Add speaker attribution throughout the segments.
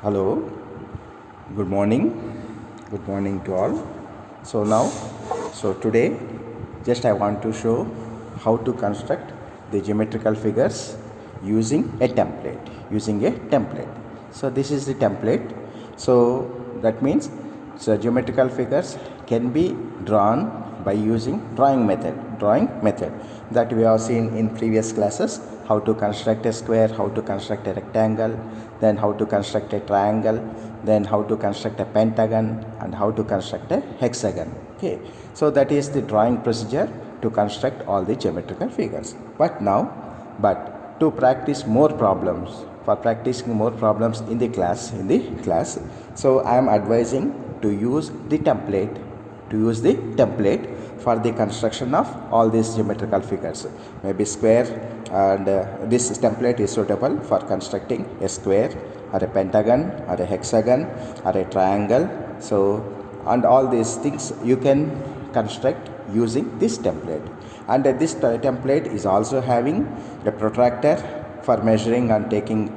Speaker 1: Hello, good morning. Good morning to all. Today, just I want to show how to construct the geometrical figures using a template. So this is the template. So that means geometrical figures can be drawn by using drawing method that we have seen in previous classes, how to construct a square, how to construct a rectangle, then how to construct a triangle, then how to construct a pentagon, and how to construct a hexagon. Okay, so that is the drawing procedure to construct all the geometrical figures. But to practice more problems, for practicing more problems in the class, so I am advising to use the template for the construction of all these geometrical figures, maybe square, and this template is suitable for constructing a square or a pentagon or a hexagon or a triangle. So and all these things you can construct using this template. And this template is also having a protractor for measuring and taking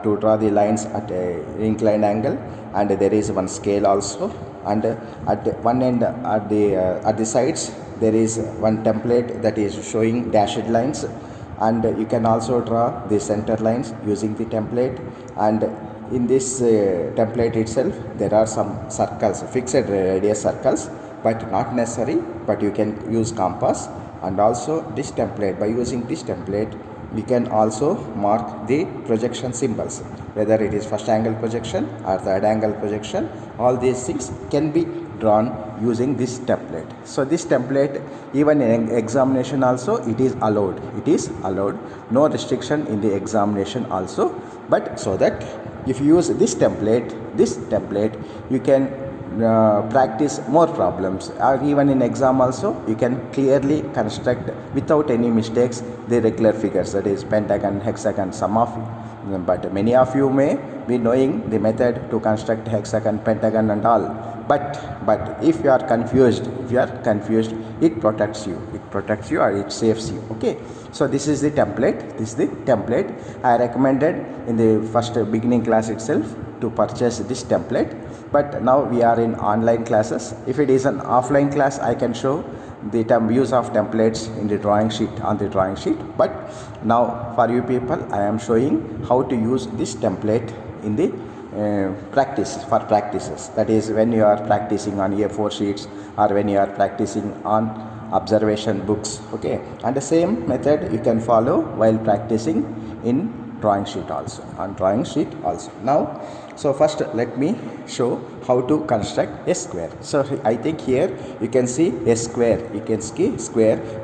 Speaker 1: to draw the lines at a inclined angle, and there is one scale also, and at one end, at the sides, there is one template that is showing dashed lines, and you can also draw the center lines using the template. And in this template itself, there are some circles, fixed radius circles, but not necessary, but you can use compass. And also this template, by using this template, we can also mark the projection symbols, whether it is first angle projection or third angle projection. All these things can be drawn using this template. So this template, even in examination also, it is allowed, no restriction in the examination also. But so that if you use this template, you can practice more problems, or even in exam also you can clearly construct without any mistakes the regular figures, that is pentagon, hexagon. But many of you may be knowing the method to construct hexagon, pentagon and all, but if you are confused, it protects you or it saves you. Okay, so this is the template. I recommended in the first beginning class itself to purchase this template. But now we are in online classes. If it is an offline class, I can show the use of templates in the drawing sheet, but now for you people, I am showing how to use this template in the practices, that is when you are practicing on A4 sheets or when you are practicing on observation books. Okay, and the same method you can follow while practicing in drawing sheet also, now. So first let me show how to construct a square. So I think here you can see a square,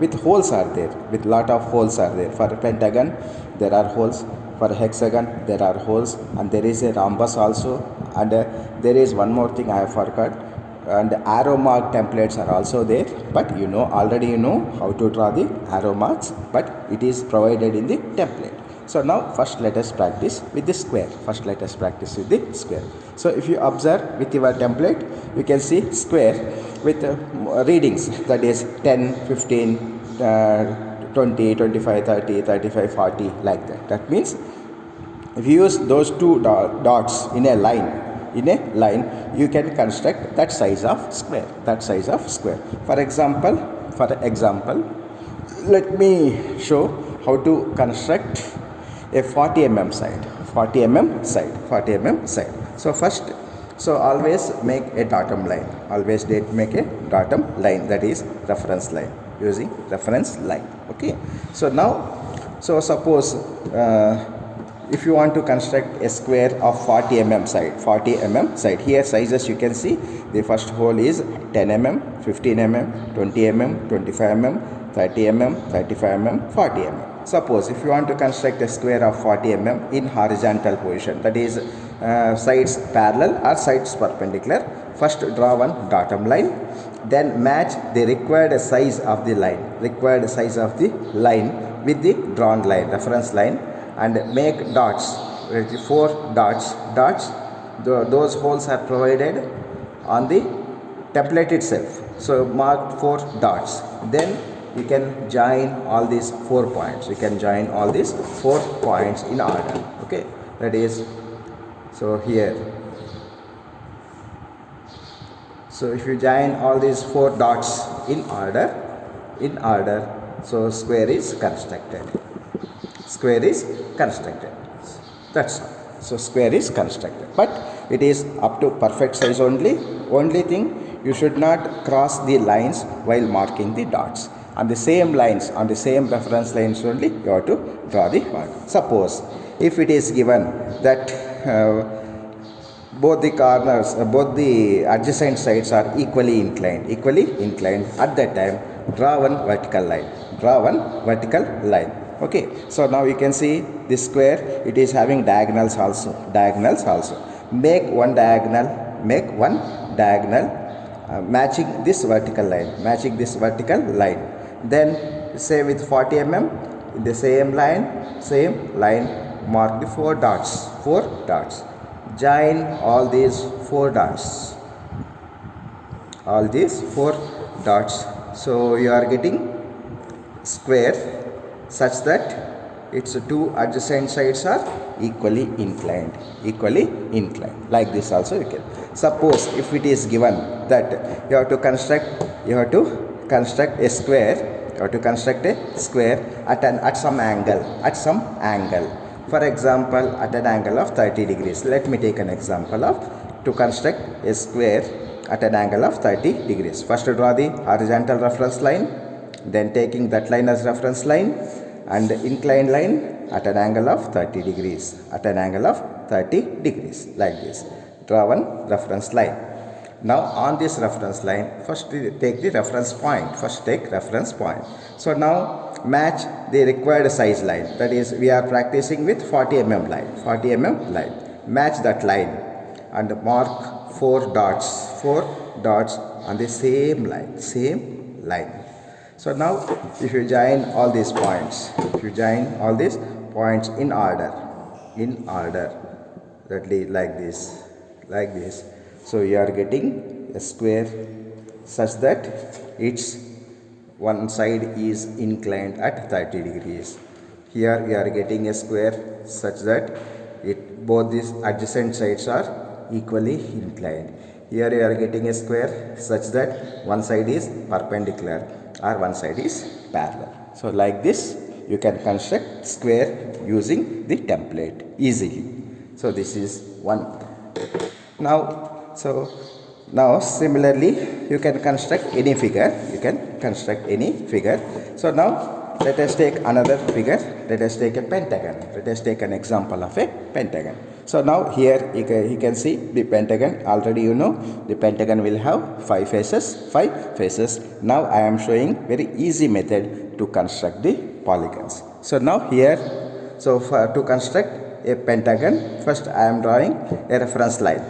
Speaker 1: with holes are there, with lot of holes are there. For a pentagon there are holes, for a hexagon there are holes, and there is a rhombus also. And there is one more thing I have forgot, and arrow mark templates are also there, but already you know how to draw the arrow marks, but it is provided in the template. So now first let us practice with the square. So if you observe with your template, you can see square with readings, that is 10, 15, 20, 25, 30, 35, 40, like that. That means if you use those two dots in a line, you can construct that size of square. For example, let me show how to construct a 40 mm side. So first, always make a datum line. That is reference line, using reference line. Okay, so now, suppose if you want to construct a square of 40 mm side, here sizes you can see. The first hole is 10 mm, 15 mm, 20 mm, 25 mm, 30 mm, 35 mm, 40 mm. Suppose if you want to construct a square of 40 mm in horizontal position, that is sides parallel or sides perpendicular, first draw one datum line, then match the required size of the line with the drawn line, reference line, and make dots, 4 dots. Those holes are provided on the template itself, so mark 4 dots. Then you can join all these 4 points, in order. Okay, that is, So here, so if you join all these 4 dots in order, so square is constructed. Square is constructed. That's all. So square is constructed, but it is up to perfect size only. Only thing, you should not cross the lines while marking the dots. On the same lines, on the same reference lines only, you have to draw the mark. Suppose if it is given that both the corners, both the adjacent sides are equally inclined. At that time, draw one vertical line. Okay, so now you can see this square, it is having diagonals also. Make one diagonal, matching this vertical line. Then say with 40 mm, in the same line, mark the 4 dots. Join all these 4 dots. So you are getting square such that its 2 adjacent sides are equally inclined. Like this also you can. Suppose if it is given that you have to construct a square at some angle. For example, at an angle of 30 degrees. Let me take an example of to construct a square at an angle of 30 degrees. First draw the horizontal reference line, then taking that line as reference line and the inclined line at an angle of 30 degrees. Like this. Draw one reference line. Now on this reference line, first take the reference point. So now match the required size line. That is, we are practicing with 40 mm line. Match that line and mark 4 dots on the same line. So now if you join all these points, in order, that is like this. So you are getting a square such that its one side is inclined at 30 degrees. Here we are getting a square such that both these adjacent sides are equally inclined. Here we are getting a square such that one side is perpendicular or one side is parallel. So like this you can construct square using the template easily. So this is one. Now similarly you can construct any figure. So now let us take another figure. Let us take a pentagon. Let us take an example of a pentagon. So now here you can see the pentagon. Already you know the pentagon will have 5 faces. Now I am showing very easy method to construct the polygons. So now here, to construct a pentagon, first I am drawing a reference line.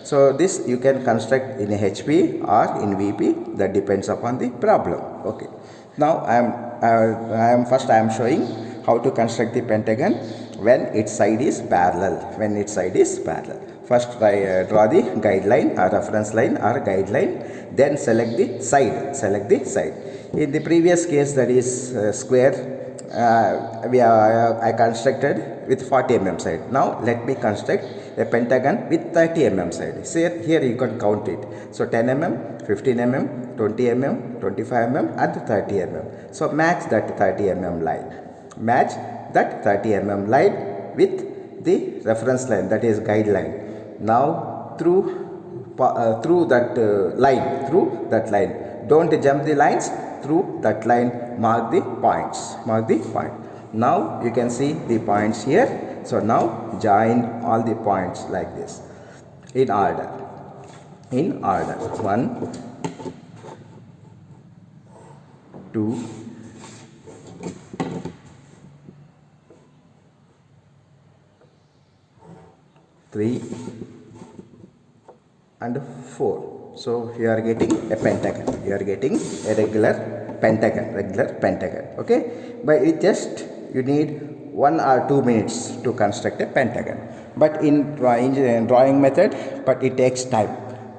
Speaker 1: So this you can construct in a HP or in VP, that depends upon the problem. Okay. Now I am showing how to construct the pentagon when its side is parallel. First draw the guideline or reference line or guideline, then select the side. In the previous case, that is square, I constructed with 40 mm side. Now let me construct a pentagon with 30 mm side. See, here you can count it. So 10 mm, 15 mm, 20 mm, 25 mm and 30 mm. So match that 30 mm line with the reference line, that is guideline. Now through that line, don't jump the lines. Through that line, mark the points. Now you can see the points here. So now join all the points like this in order. 1, 2, 3 and 4. So you are getting a pentagon. You are getting a regular pentagon. Okay. But it just you need 1 or 2 minutes to construct a pentagon. But in drawing method, but it takes time.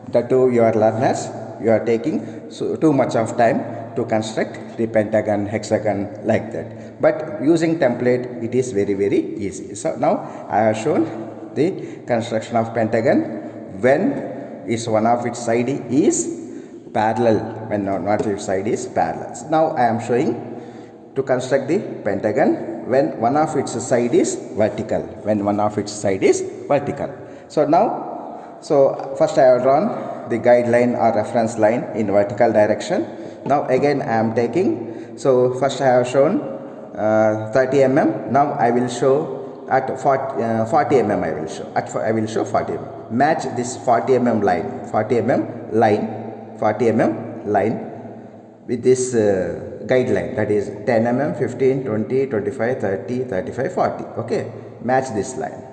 Speaker 1: That too, your learners, you are taking too much of time to construct the pentagon, hexagon, like that. But using template, it is very, very easy. So now I have shown the construction of pentagon when is one of its side is parallel, when not its side is parallel. Now I am showing to construct the pentagon when one of its side is vertical, when one of its side is vertical. So now, so first I have drawn the guideline or reference line in vertical direction. Now again I am taking, so first I have shown 30 mm. Now I will show at 40 mm. I will show 40 mm. Match this 40 mm line, 40 mm line, 40 mm line with this guideline, that is 10 mm, 15, 20, 25, 30, 35, 40. Okay, match this line,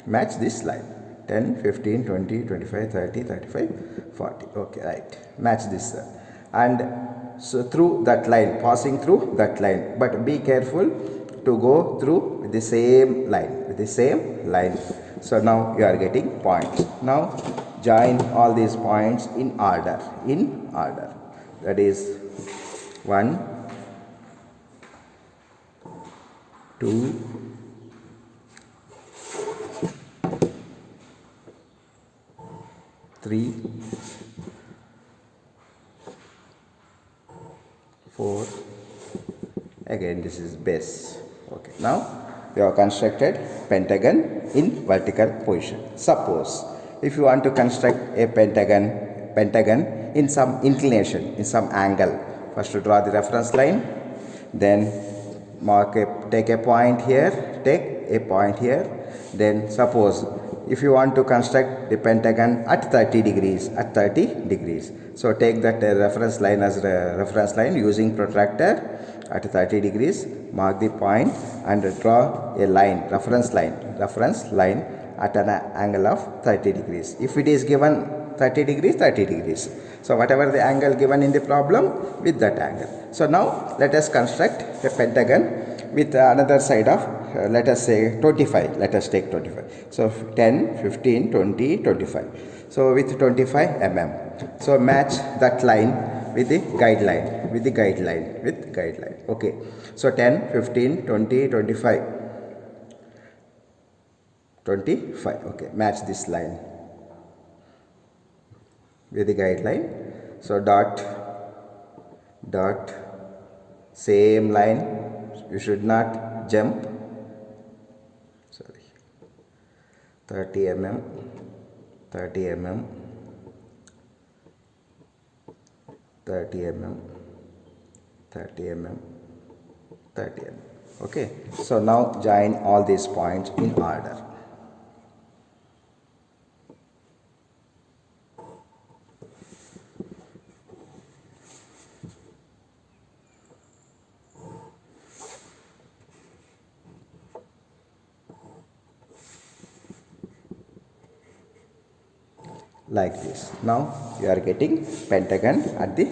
Speaker 1: match this line, 10, 15, 20, 25, 30, 35, 40. Okay, right, match this and so through that line, passing through that line, but be careful to go through with the same line, with the same line. So now you are getting points. Now join all these points in order, that is 1, 2, 3, 4, again this is base. Okay, now you have constructed pentagon in vertical position. Suppose if you want to construct a pentagon in some inclination, in some angle, first to draw the reference line, then take a point here, then suppose if you want to construct the pentagon at 30 degrees, so take that reference line as a reference line using protractor at 30 degrees, mark the point and draw a line, reference line at an angle of 30 degrees. If it is given 30 degrees, so whatever the angle given in the problem, with that angle. So now let us construct a pentagon with another side of let us say 25, let us take 25. So 10, 15, 20, 25. So with 25 mm. So match that line with the guideline, Okay. So 10, 15, 20, 25. 25. Okay. Match this line with the guideline. So dot, same line. You should not jump. 30 mm, 30 mm, 30 mm, 30 mm, 30 mm. Okay. So now join all these points in order. Like this. Now you are getting pentagon at the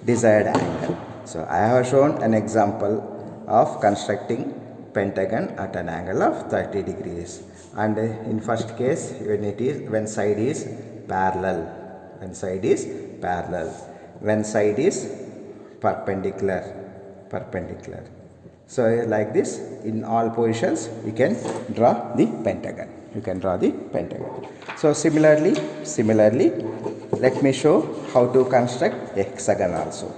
Speaker 1: desired angle. So I have shown an example of constructing pentagon at an angle of 30 degrees, and in first case when side is parallel, when side is perpendicular. So like this, in all positions you can draw the pentagon. So similarly, let me show how to construct a hexagon also.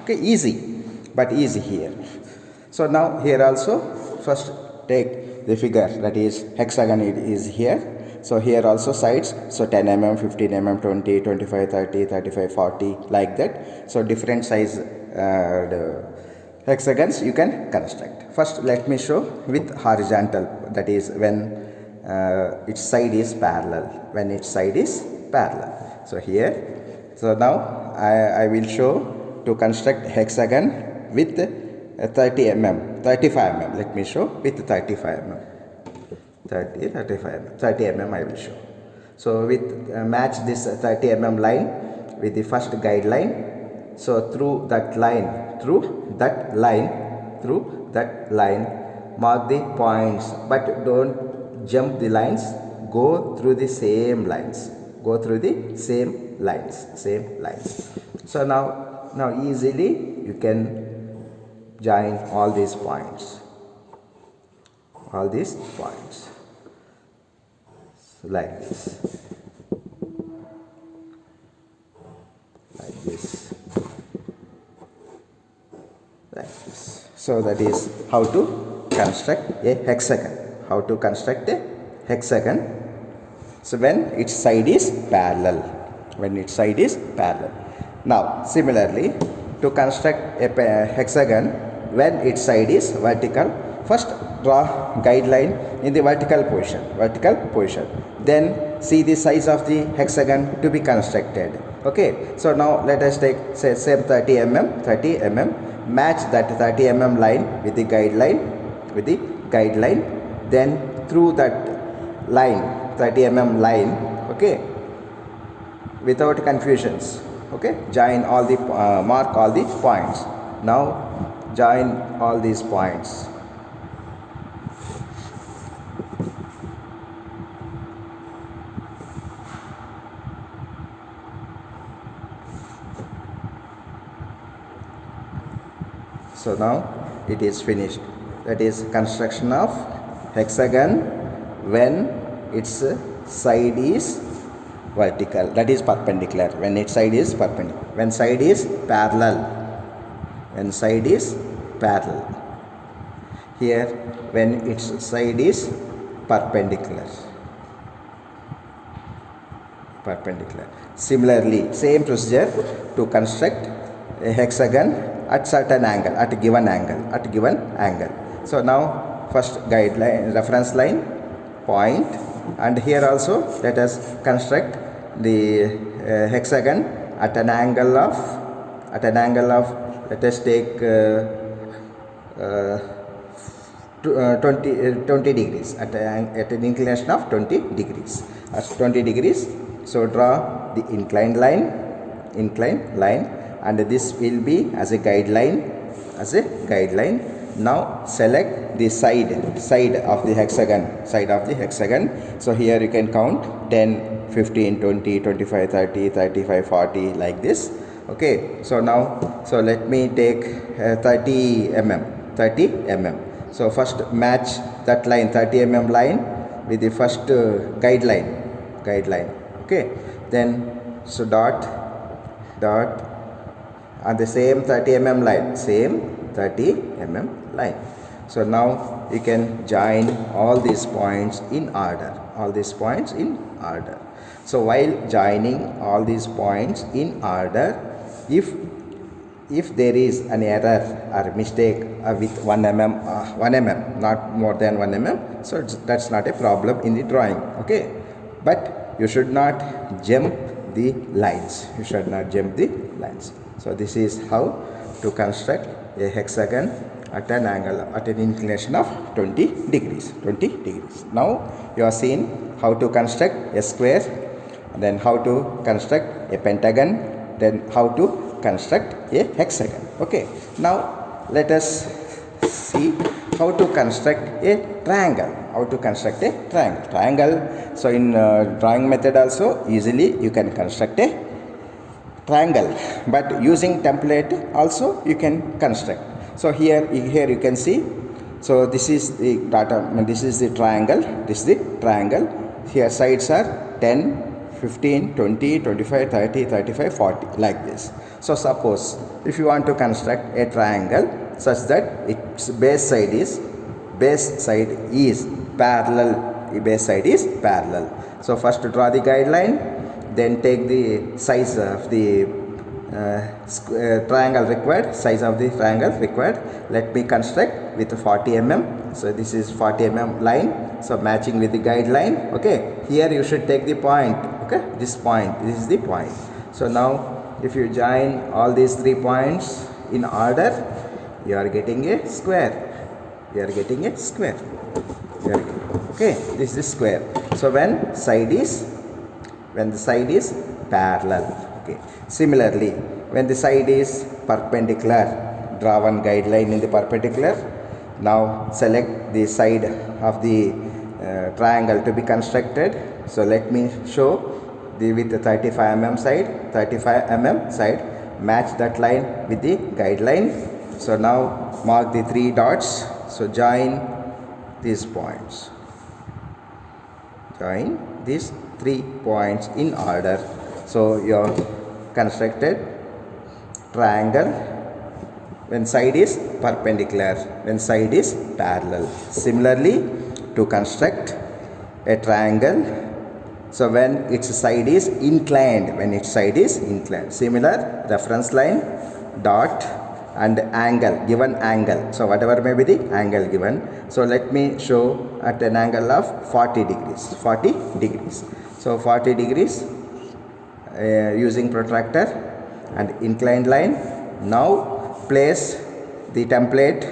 Speaker 1: Okay, easy here. So now here also, first take the figure, that is hexagon is here. So here also sides, so 10 mm, 15 mm, 20, 25, 30, 35, 40, like that. So different size hexagons you can construct. First let me show with horizontal, that is when its side is parallel, So here, so now I will show to construct hexagon with 30 mm, 35 mm. Let me show with 35 mm. 30 mm I will show. So with match this 30 mm line with the first guideline. So through that line, mark the points, but don't jump the lines, go through the same lines, So now easily you can join all these points. all these points. So like this. Like this. Like this. So that is how to construct a hexagon. How to construct a hexagon. So when its side is parallel. When its side is parallel. Now similarly, to construct a hexagon when its side is vertical, first draw guideline in the vertical position. Then see the size of the hexagon to be constructed. Okay, so now let us take say same 30 mm, match that 30 mm line with the guideline, then through that line 30 mm line, okay, without confusions, okay, join all the mark all the points. Now join all these points. So now it is finished. That is construction of hexagon when its side is vertical, that is perpendicular. When its side is perpendicular. When side is parallel. When side is parallel. Here when its side is perpendicular. Similarly, same procedure to construct a hexagon at certain angle, at given angle. So now first guideline, reference line, point, and here also let us construct the hexagon at an angle of let us take 20 degrees, at an inclination of 20 degrees. At 20 degrees, so draw the inclined line, and this will be as a guideline. Now select the side of the hexagon. So here you can count 10, 15, 20, 25, 30, 35, 40 like this. Okay, so now let me take 30 mm. So first match that line, 30 mm line, with the first guideline. Okay, then so dot on the same 30 mm line. So now you can join all these points in order. So while joining all these points in order, if there is an error or mistake with 1 mm, not more than 1 mm, so that's not a problem in the drawing. Okay, but you should not jump the lines. So this is how to construct a hexagon at an angle, at an inclination of 20 degrees. Now you are seeing how to construct a square, then how to construct a pentagon, then how to construct a hexagon. Okay, now let us see how to construct a triangle. So in drawing method also easily you can construct a triangle, but using template also you can construct. So here you can see, so this is the triangle. Here sides are 10, 15, 20, 25, 30, 35, 40 like this. So suppose if you want to construct a triangle such that its base side is parallel. So first draw the guideline, then take the size of the triangle required, Let me construct with 40 mm. So this is 40 mm line, so matching with the guideline. Okay, here you should take the point. Okay, this is the point. So now if you join all these 3 points in order, you are getting a square. Okay, this is square. So when the side is parallel. Okay, similarly when the side is perpendicular, draw one guideline in the perpendicular. Now select the side of the triangle to be constructed. So let me show with the 35 mm side, match that line with the guideline. So now mark the 3 dots. So join these points. Join these 3 points in order. So you have constructed triangle when side is perpendicular, when side is parallel. Similarly, to construct a triangle, so when its side is inclined, similar reference line, dot, and angle, given angle. So whatever may be the angle given. So let me show at an angle of 40 degrees. So 40 degrees using protractor and inclined line. Now place the template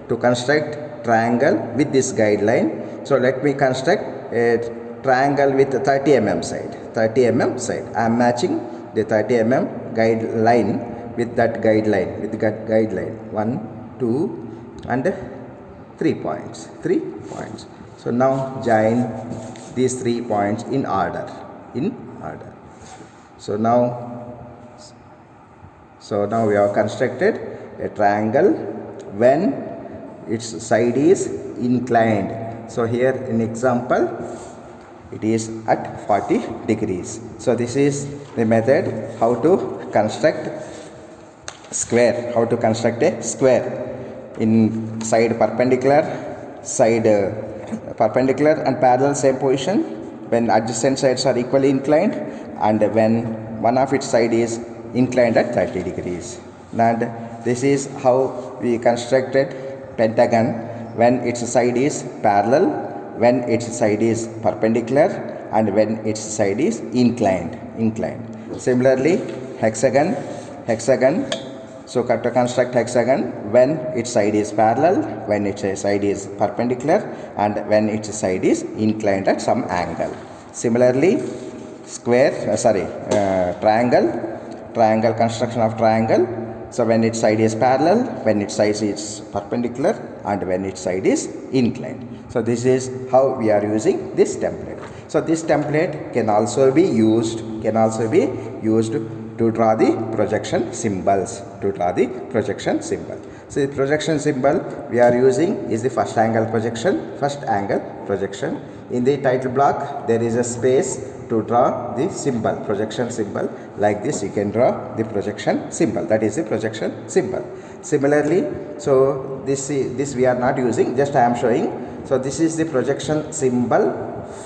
Speaker 1: to construct triangle with this guideline. So let me construct a triangle with 30 mm side. I am matching the 30 mm guideline with that guideline, 1, 2 and 3 points. So now join these 3 points in order. So now we have constructed a triangle when its side is inclined. So here in example it is at 40 degrees. So this is the method how to construct square, a square in side perpendicular and parallel, same position when adjacent sides are equally inclined and when one of its side is inclined at 30 degrees. And this is how we constructed pentagon when its side is parallel, when its side is perpendicular and when its side is inclined. Similarly, hexagon. So to construct hexagon when its side is parallel, when its side is perpendicular and when its side is inclined at some angle. Similarly, triangle construction of triangle. So when its side is parallel, when its side is perpendicular and when its side is inclined. So this is how we are using this template. So this template can also be used to draw the projection symbols. So the projection symbol we are using is the first angle projection. In the title block there is a space to draw the symbol, projection symbol. Like this you can draw the projection symbol, that is the projection symbol. Similarly, so this we are not using, just I am showing. So this is the projection symbol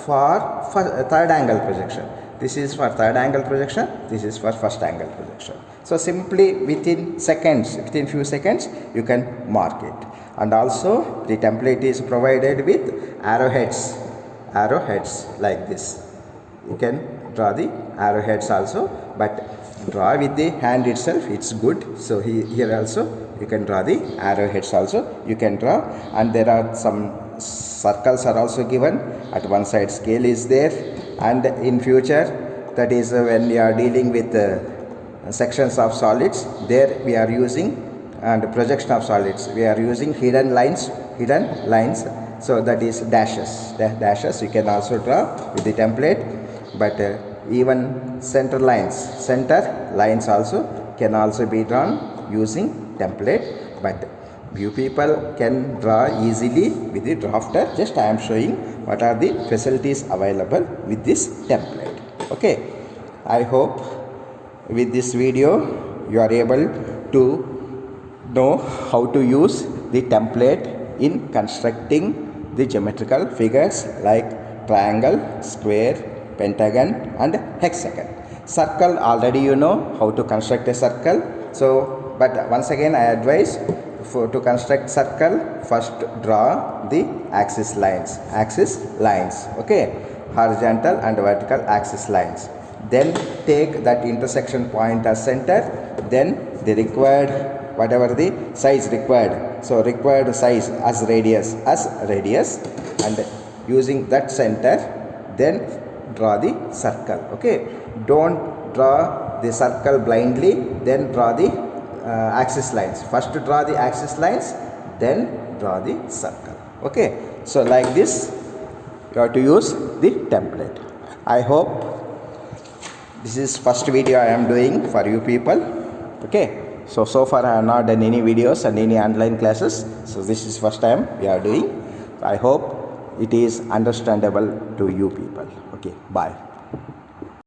Speaker 1: for third angle projection. This is for third angle projection, this is for first angle projection. So simply within few seconds you can mark it. And also the template is provided with arrowheads like this. You can draw the arrowheads also, but draw with the hand itself, it's good. So here also you can draw the arrowheads also, you can draw. And there are some circles are also given. At one side scale is there, and in future, that is when we are dealing with sections of solids, there we are using, and projection of solids we are using hidden lines. So that is dashes you can also draw with the template. But even center lines also can also be drawn using template. But you people can draw easily with the drafter. Just I am showing what are the facilities available with this template. Okay, I hope with this video you are able to know how to use the template in constructing the geometrical figures like triangle, square, pentagon and hexagon. Circle, already you know how to construct a circle. So but once again I advise, to construct circle, first draw the axis lines, okay, horizontal and vertical axis lines. Then take that intersection point as center, then the required, whatever the size required, so required size as radius, and using that center, then draw the circle. Okay, don't draw the circle blindly, then draw the axis lines. First draw the axis lines, then draw the circle. Okay, so like this you have to use the template. I hope this is first video I am doing for you people. Okay, so far I have not done any videos and any online classes, so this is first time we are doing. I hope it is understandable to you people. Okay, bye.